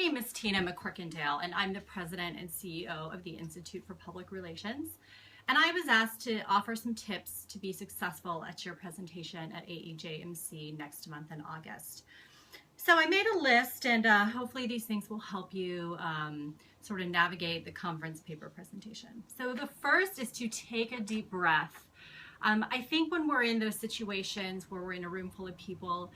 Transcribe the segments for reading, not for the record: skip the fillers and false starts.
name is Tina McCorkindale, and I'm the president and CEO of the Institute for Public Relations. And I was asked to offer some tips to be successful at your presentation at AEJMC next month in August. So I made a list, and hopefully these things will help you sort of navigate the conference paper presentation. So the first is to take a deep breath. I think when we're in those situations where we're in a room full of people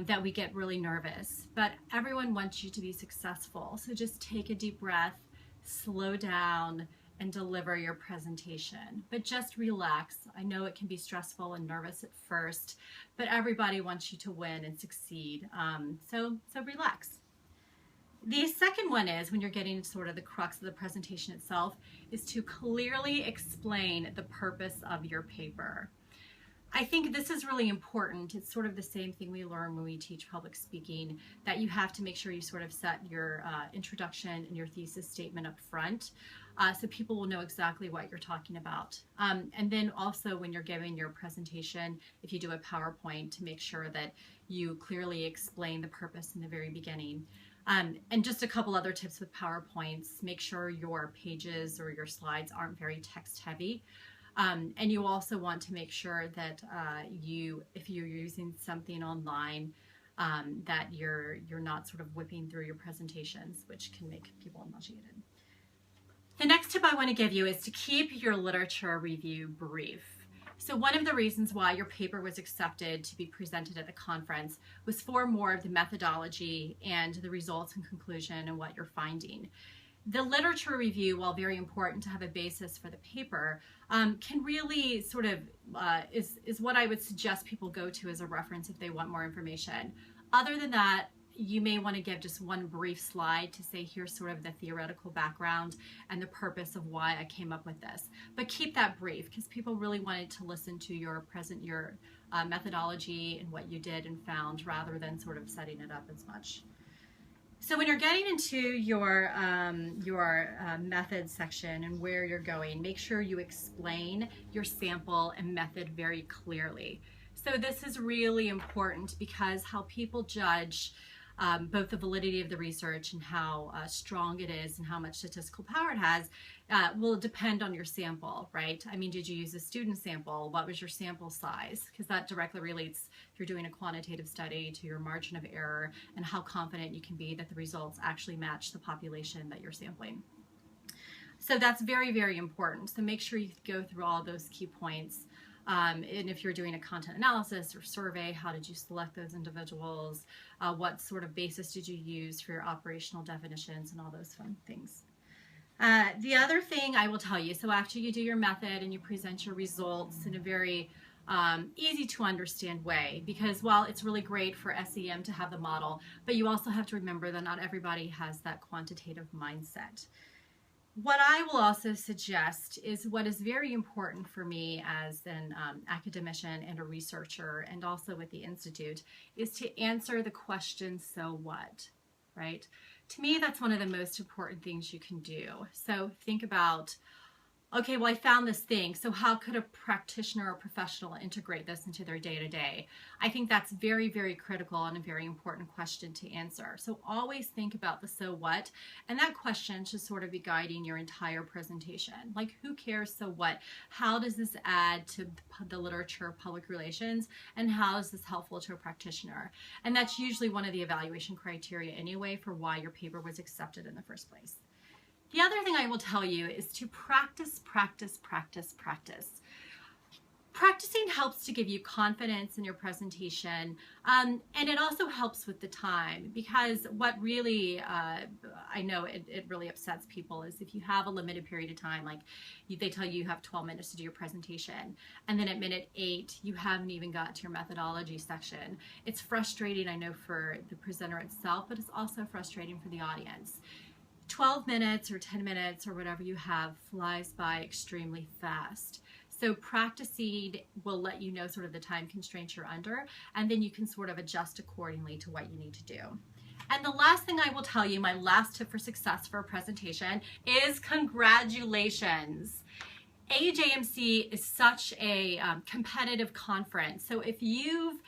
that we get really nervous, but everyone wants you to be successful. So just take a deep breath, slow down, and deliver your presentation. But just relax. I know it can be stressful and nervous at first, but everybody wants you to win and succeed. So relax. The second one is, when you're getting sort of the crux of the presentation itself, is to clearly explain the purpose of your paper. I think this is really important. It's sort of the same thing we learn when we teach public speaking, that you have to make sure you sort of set your introduction and your thesis statement up front so people will know exactly what you're talking about. And then also when you're giving your presentation, if you do a PowerPoint, to make sure that you clearly explain the purpose in the very beginning. And just a couple other tips with PowerPoints: make sure your pages or your slides aren't very text heavy. And you also want to make sure that if you're using something online, that you're not sort of whipping through your presentations, which can make people nauseated. The next tip I want to give you is to keep your literature review brief. So one of the reasons why your paper was accepted to be presented at the conference was for more of the methodology and the results and conclusion and what you're finding. The literature review, while very important to have a basis for the paper, can really sort of is what I would suggest people go to as a reference if they want more information. Other than that, you may want to give just one brief slide to say, here's sort of the theoretical background and the purpose of why I came up with this. But keep that brief, because people really wanted to listen to your methodology and what you did and found, rather than sort of setting it up as much. So when you're getting into your method section and where you're going, make sure you explain your sample and method very clearly. So this is really important, because how people judge both the validity of the research and how strong it is and how much statistical power it has will depend on your sample, right? I mean, did you use a student sample? What was your sample size? Because that directly relates, if you're doing a quantitative study, to your margin of error and how confident you can be that the results actually match the population that you're sampling. So that's very, very important. So make sure you go through all those key points. And if you're doing a content analysis or survey, how did you select those individuals? What sort of basis did you use for your operational definitions and all those fun things? The other thing I will tell you, so after you do your method and you present your results in a very easy to understand way, because while it's really great for SEM to have the model, but you also have to remember that not everybody has that quantitative mindset. What I will also suggest is what is very important for me as an academician and a researcher, and also with the Institute, is to answer the question, so what, right? To me, that's one of the most important things you can do. So think about, okay, well, I found this thing, so how could a practitioner or professional integrate this into their day-to-day? I think that's very, very critical and a very important question to answer. So always think about the so what, and that question should sort of be guiding your entire presentation. Like, who cares, so what? How does this add to the literature of public relations, and how is this helpful to a practitioner? And that's usually one of the evaluation criteria anyway for why your paper was accepted in the first place. The other thing I will tell you is to practice, practice, practice, practice. Practicing helps to give you confidence in your presentation, and it also helps with the time, because what really, I know it really upsets people, is if you have a limited period of time, like they tell you have 12 minutes to do your presentation, and then at minute 8, you haven't even got to your methodology section. It's frustrating, I know, for the presenter itself, but it's also frustrating for the audience. 12 minutes or 10 minutes or whatever you have flies by extremely fast. So practicing will let you know sort of the time constraints you're under, and then you can sort of adjust accordingly to what you need to do. And the last thing I will tell you, my last tip for success for a presentation, is congratulations. AEJMC is such a competitive conference. So if you've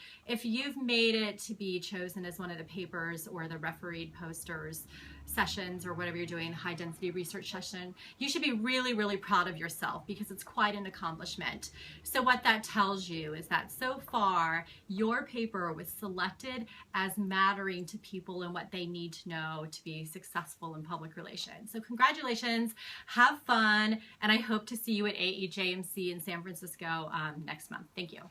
made it to be chosen as one of the papers or the refereed posters sessions or whatever you're doing, high density research session, you should be really, really proud of yourself because it's quite an accomplishment. So what that tells you is that so far your paper was selected as mattering to people and what they need to know to be successful in public relations. So congratulations, have fun, and I hope to see you at AEJMC in San Francisco next month. Thank you.